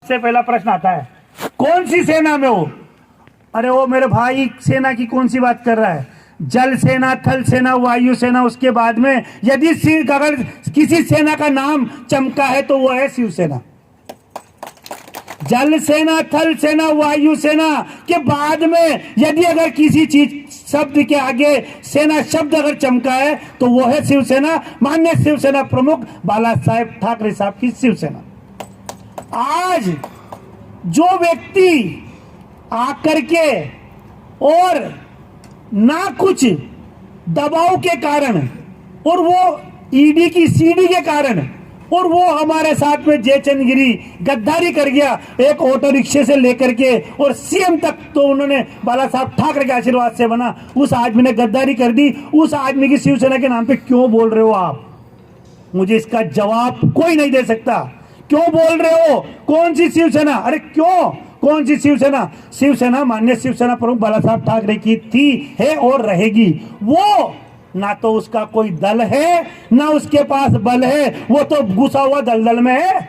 से पहला प्रश्न आता है, कौन सी सेना में हो? अरे वो मेरे भाई, सेना की कौन सी बात कर रहा है? जल सेना, थल सेना, वायु सेना। उसके बाद में यदि अगर किसी सेना का नाम चमका है तो वो है शिवसेना। जल सेना, थल सेना, वायु सेना के बाद में यदि अगर किसी चीज शब्द के आगे सेना शब्द अगर चमका है तो वो है शिवसेना, माननीय शिवसेना प्रमुख बाला साहेब ठाकरे साहब की शिवसेना। आज जो व्यक्ति आकर के और ना कुछ दबाव के कारण और वो ईडी की सीडी के कारण और वो हमारे साथ में जयचंदगिरी गद्दारी कर गया, एक ऑटो रिक्शे से लेकर के और सीएम तक तो उन्होंने बाला साहब ठाकरे के आशीर्वाद से बना। उस आदमी ने गद्दारी कर दी। उस आदमी की शिवसेना के नाम पे क्यों बोल रहे हो आप? मुझे इसका जवाब कोई नहीं दे सकता। क्यों बोल रहे हो? कौन सी शिवसेना? अरे क्यों? कौन सी शिवसेना? शिवसेना माननीय शिवसेना प्रमुख बाला साहब ठाकरे की थी, है और रहेगी। वो ना तो उसका कोई दल है ना उसके पास बल है, वो तो घुसा हुआ दलदल में है,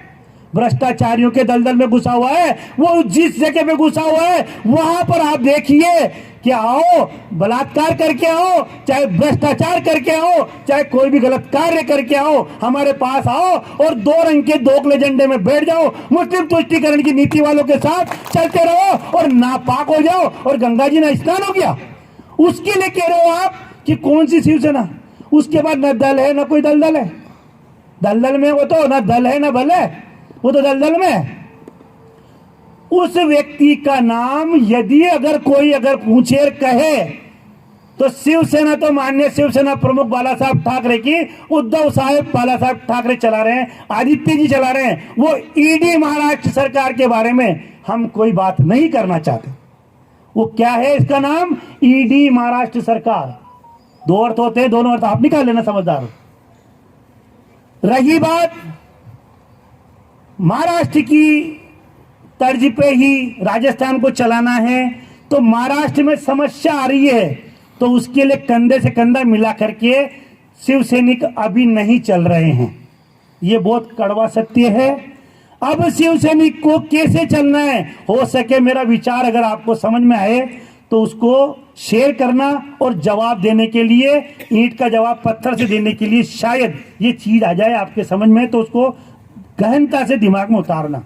भ्रष्टाचारियों के दलदल में घुसा हुआ है। वो जिस जगह पे घुसा हुआ है वहां पर आप देखिए कि आओ बलात्कार करके आओ, चाहे भ्रष्टाचार करके आओ, चाहे कोई भी गलत कार्य करके आओ, हमारे पास आओ और दो रंग के दोगले झंडे में बैठ जाओ, मुस्लिम तुष्टीकरण की नीति वालों के साथ चलते रहो और नापाक हो जाओ। और गंगा जी ने स्नान हो गया, उसके लिए कह रहे हो आप कि कौन सी शिवसेना? उसके बाद न दल है ना कोई दलदल है। दलदल में वो तो ना दल है ना बल है, वो तो दलदल में है। उस व्यक्ति का नाम यदि अगर कोई अगर पूछे कहे तो शिवसेना तो माननीय शिवसेना प्रमुख बाला साहब ठाकरे की, उद्धव साहब बाला साहब ठाकरे चला रहे हैं, आदित्य जी चला रहे हैं। वो ईडी महाराष्ट्र सरकार के बारे में हम कोई बात नहीं करना चाहते। वो क्या है? इसका नाम ईडी महाराष्ट्र सरकार। दो अर्थ होते हैं, दोनों अर्थ आप निकाल लेना, समझदार हो। रही बात महाराष्ट्र की तर्ज पे ही राजस्थान को चलाना है, तो महाराष्ट्र में समस्या आ रही है तो उसके लिए कंधे से कंधा मिला करके शिवसैनिक अभी नहीं चल रहे हैं। ये बहुत कड़वा सत्य है। अब शिवसैनिक को कैसे चलना है, हो सके मेरा विचार अगर आपको समझ में आए तो उसको शेयर करना और जवाब देने के लिए, ईंट का जवाब पत्थर से देने के लिए शायद ये चीज आ जाए आपके समझ में, तो उसको गहनता से दिमाग में उतारना।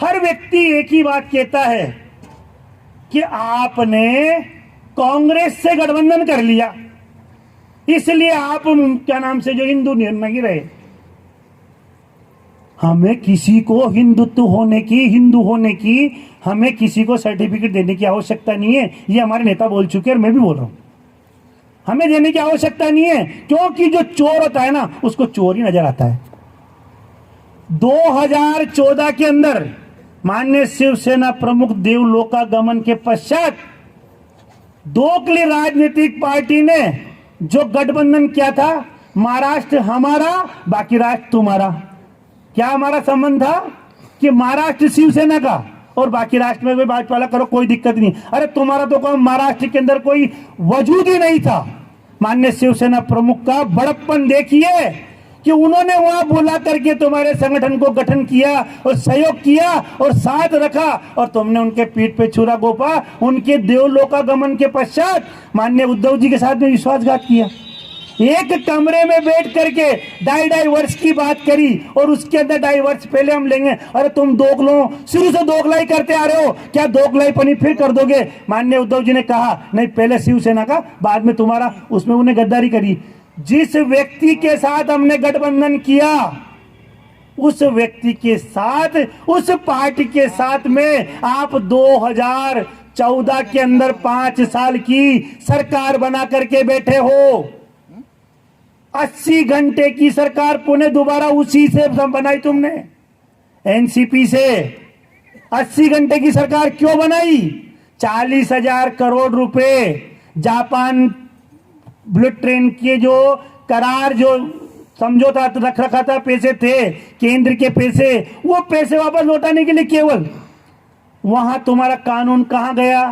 हर व्यक्ति एक ही बात कहता है कि आपने कांग्रेस से गठबंधन कर लिया, इसलिए आप क्या नाम से जो हिंदू नहीं रहे। हमें किसी को हिंदू होने की हमें किसी को सर्टिफिकेट देने की आवश्यकता नहीं है। ये हमारे नेता बोल चुके हैं और मैं भी बोल रहा हूं, हमें देने की आवश्यकता नहीं है, क्योंकि जो चोर होता है ना उसको चोर ही नजर आता है। 2014 के अंदर माननीय शिवसेना प्रमुख देवलोकागमन के पश्चात दोकली राजनीतिक पार्टी ने जो गठबंधन किया था, महाराष्ट्र हमारा बाकी राष्ट्र तुम्हारा। क्या हमारा संबंध था कि महाराष्ट्र शिवसेना का और बाकी राष्ट्र में भी भाजपा करो, कोई दिक्कत नहीं। अरे तुम्हारा तो कौन, महाराष्ट्र के अंदर कोई वजूद ही नहीं था। माननीय शिवसेना प्रमुख का बड़प्पन देखिए कि उन्होंने वहां बुला करके तुम्हारे संगठन को गठन किया और सहयोग किया और साथ रखा, और तुमने उनके पीठ पे छुरा गोपा। उनके देवलोकागमन के पश्चात माननीय उद्धव जी के साथ में विश्वासघात किया। एक कमरे में बैठ करके ढाई वर्ष की बात करी और उसके अंदर 2.5 वर्ष पहले हम लेंगे। अरे तुम दोगलों, शुरू से दोगलाई करते आ रहे हो, क्या दोगलाईपनी फिर कर दोगे? माननीय उद्धव जी ने कहा नहीं, पहले शिवसेना का बाद में तुम्हारा, उसमें उन्हें गद्दारी करी। जिस व्यक्ति के साथ हमने गठबंधन किया उस व्यक्ति के साथ, उस पार्टी के साथ में आप 2014 के अंदर 5 साल की सरकार बना करके बैठे हो। 80 घंटे की सरकार पुणे दोबारा उसी से बनाई तुमने, एनसीपी से। 80 घंटे की सरकार क्यों बनाई? 40,000 करोड़ रुपए जापान बुलेट ट्रेन के जो करार, जो समझौता रख रखा था, पैसे थे केंद्र के पैसे, वो पैसे वापस लौटाने के लिए केवल वहां तुम्हारा कानून कहां गया,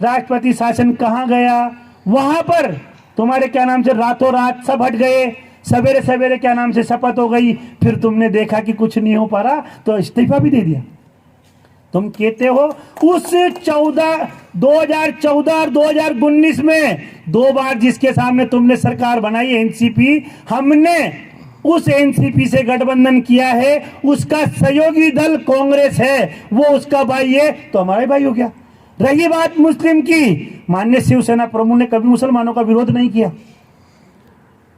राष्ट्रपति शासन कहां गया? वहां पर तुम्हारे क्या नाम से रातों रात सब हट गए, सवेरे सवेरे क्या नाम से शपथ हो गई, फिर तुमने देखा कि कुछ नहीं हो पा रहा तो इस्तीफा भी दे दिया। तुम कहते हो उस 2014 और 2019 में 2 बार जिसके सामने तुमने सरकार बनाई एनसीपी, हमने उस एनसीपी से गठबंधन किया है, उसका सहयोगी दल कांग्रेस है, वो उसका भाई है तो हमारा भाई हो गया। रही बात मुस्लिम की, माननीय शिवसेना प्रमुख ने कभी मुसलमानों का विरोध नहीं किया।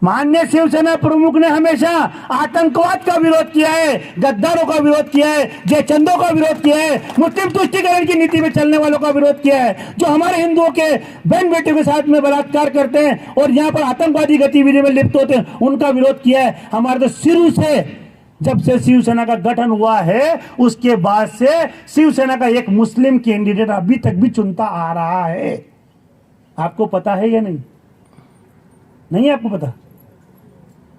माननीय शिवसेना प्रमुख ने हमेशा आतंकवाद का विरोध किया है, गद्दारों का विरोध किया है, जयचंदों का विरोध किया है, मुस्लिम तुष्टीकरण की नीति में चलने वालों का विरोध किया है, जो हमारे हिंदुओं के बहन बेटियों के साथ में बलात्कार करते हैं और यहाँ पर आतंकवादी गतिविधि में लिप्त होते हैं, उनका विरोध किया है। हमारे तो शुरू से, जब से शिवसेना का गठन हुआ है उसके बाद से शिवसेना का एक मुस्लिम कैंडिडेट अभी तक भी चुनता आ रहा है। आपको पता है या नहीं? नहीं आपको पता?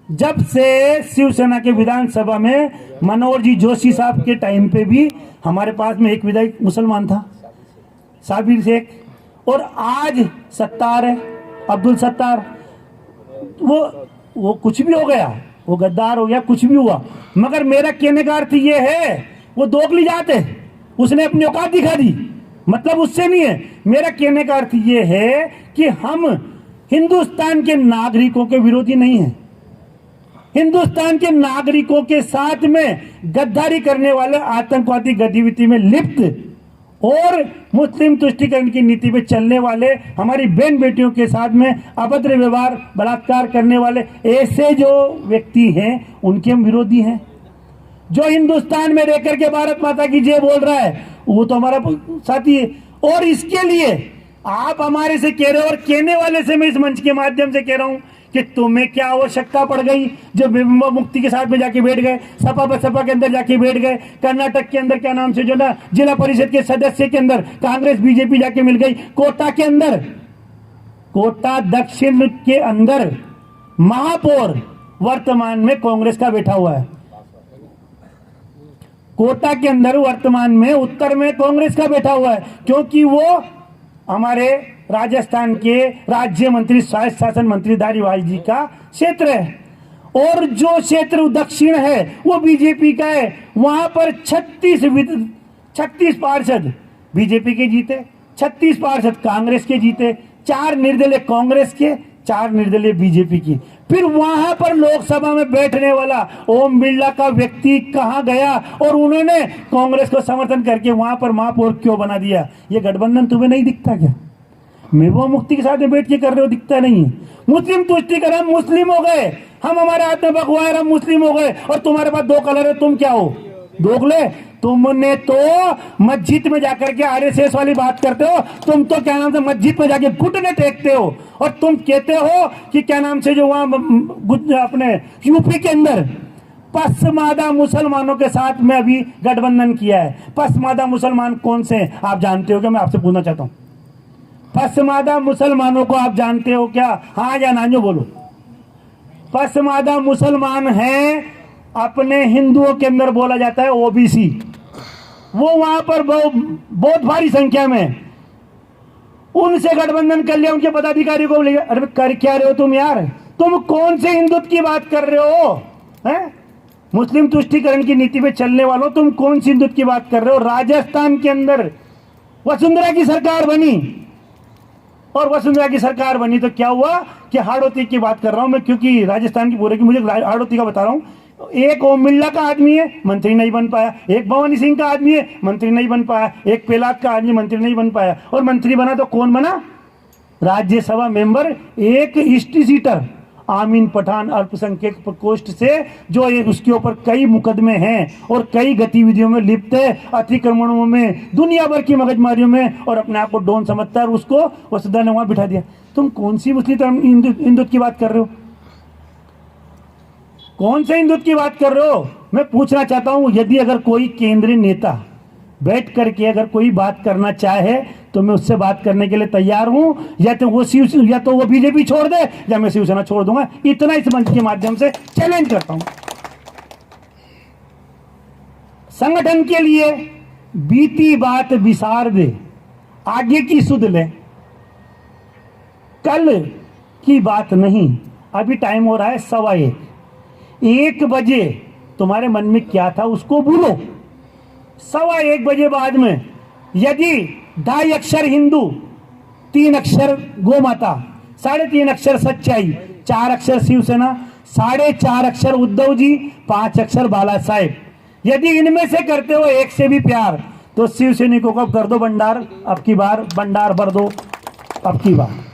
जब से शिवसेना के विधानसभा में मनोहर जी जोशी साहब के टाइम पे भी हमारे पास में एक विधायक मुसलमान था, साबिर शेख, और आज सत्तार है, अब्दुल सत्तार। वो कुछ भी हो गया, वो गद्दार हो गया, कुछ भी हुआ, मगर मेरा कहने का अर्थ ये है वो दोगली जात है, उसने अपनी औकात दिखा दी, मतलब उससे नहीं है। मेरा कहने का अर्थ ये है कि हम हिंदुस्तान के नागरिकों के विरोधी नहीं हैं। हिंदुस्तान के नागरिकों के साथ में गद्दारी करने वाले, आतंकवादी गतिविधि में लिप्त और मुस्लिम तुष्टीकरण की नीति पे चलने वाले, हमारी बहन बेटियों के साथ में अभद्र व्यवहार, बलात्कार करने वाले ऐसे जो व्यक्ति हैं उनके हम विरोधी हैं। जो हिंदुस्तान में रहकर के भारत माता की जय बोल रहा है वो तो हमारा साथी है। और इसके लिए आप हमारे से कह रहे हो, और कहने वाले से मैं इस मंच के माध्यम से कह रहा हूं कि तुम्हें क्या आवश्यकता पड़ गई जो बिम्ब मुक्ति के साथ में जाके बैठ गए, सपा बसपा के अंदर जाके बैठ गए, कर्नाटक के अंदर क्या नाम से जो ना जिला परिषद के सदस्य के अंदर कांग्रेस बीजेपी जाके मिल गई, कोटा के अंदर, कोटा दक्षिण के अंदर महापौर वर्तमान में कांग्रेस का बैठा हुआ है। कोटा के अंदर वर्तमान में उत्तर में कांग्रेस का बैठा हुआ है, क्योंकि वो हमारे राजस्थान के राज्य मंत्री, स्वायत्त शासन मंत्री धारीवाल जी का क्षेत्र है। और जो क्षेत्र दक्षिण है वो बीजेपी का है। वहां पर 36 पार्षद बीजेपी के जीते, 36 पार्षद कांग्रेस के जीते, 4 निर्दलीय कांग्रेस के, 4 निर्दलीय बीजेपी की। फिर वहां पर लोकसभा में बैठने वाला ओम बिरला का व्यक्ति कहां गया और उन्होंने कांग्रेस को समर्थन करके वहां पर महापौर क्यों बना दिया? ये गठबंधन तुम्हें नहीं दिखता क्या? महबूबा मुफ्ती के साथ में बैठ के कर रहे हो, दिखता नहीं। मुस्लिम तुष्टीकरण, हम मुस्लिम हो गए, हम हमारे हाथ में भगवा है, हम मुस्लिम हो गए, और तुम्हारे पास 2 कलर है, तुम क्या हो? दोगले। तुमने तो मस्जिद में जाकर के आरएसएस वाली बात करते हो, तुम तो क्या नाम से मस्जिद में जाके घुटने टेकते हो और तुम कहते हो कि क्या नाम से जो वहां अपने यूपी के अंदर पसमादा मुसलमानों के साथ में अभी गठबंधन किया है। पसमादा मुसलमान कौन से हैं आप जानते हो क्या? मैं आपसे पूछना चाहता हूं, पसमादा मुसलमानों को आप जानते हो क्या? हाँ या ना जो बोलो। पसमादा मुसलमान हैं, अपने हिंदुओं के अंदर बोला जाता है ओबीसी। वो वहां पर बहुत भारी संख्या में, उनसे गठबंधन कर लिया, उनके पदाधिकारी को ले। अरे कर क्या रहे हो तुम यार? तुम कौन से हिंदुत्व की बात कर रहे हो? हैं? मुस्लिम तुष्टीकरण की नीति पे चलने वालों, तुम कौन सी हिंदुत्व की बात कर रहे हो? राजस्थान के अंदर वसुंधरा की सरकार बनी, और वसुंधरा की सरकार बनी तो क्या हुआ कि हाड़ौती की बात कर रहा हूं मैं, क्योंकि राजस्थान की पूरे की मुझे हाड़ौती का बता रहा हूं। एक ओम बिरला का आदमी है, मंत्री नहीं बन पाया। एक भवानी सिंह का आदमी है, मंत्री नहीं बन पाया। एक पेलात का आदमी, मंत्री नहीं बन पाया। और मंत्री बना तो कौन बना? राज्यसभा मेंबर, एक हिस्ट्री सीटर आमीन पठान अल्पसंख्यक प्रकोष्ठ से, जो एक उसके ऊपर कई मुकदमे हैं और कई गतिविधियों में लिप्त है, अतिक्रमणों में, दुनिया भर की मगजमारियों में, और अपने आप को डॉन समझता है, और उसको वसुंधरा ने वहां बिठा दिया। तुम कौन सी मुस्लिम हिंदुत्व की बात कर रहे हो? कौन से हिंदुत्व की बात कर रहे हो? मैं पूछना चाहता हूं, यदि अगर कोई केंद्रीय नेता बैठ करके अगर कोई बात करना चाहे तो मैं उससे बात करने के लिए तैयार हूं, या तो वो बीजेपी छोड़ दे या मैं शिवसेना छोड़ दूंगा। इतना इस मंच के माध्यम से चैलेंज करता हूं। संगठन के लिए बीती बात विसार दे, आगे की सुध ले, कल की बात नहीं। अभी टाइम हो रहा है 1:15। 1 बजे तुम्हारे मन में क्या था उसको भूलो। 1:15 बजे बाद में यदि 2.5 अक्षर हिंदू, 3 अक्षर गौ माता, 3.5 अक्षर सच्चाई, 4 अक्षर शिवसेना, 4.5 अक्षर उद्धव जी, 5 अक्षर बाला साहेब, यदि इनमें से करते हो एक से भी प्यार, तो शिवसैनिकों को कर दो भंडार, अब की बार भंडार भर दो, अब की बार।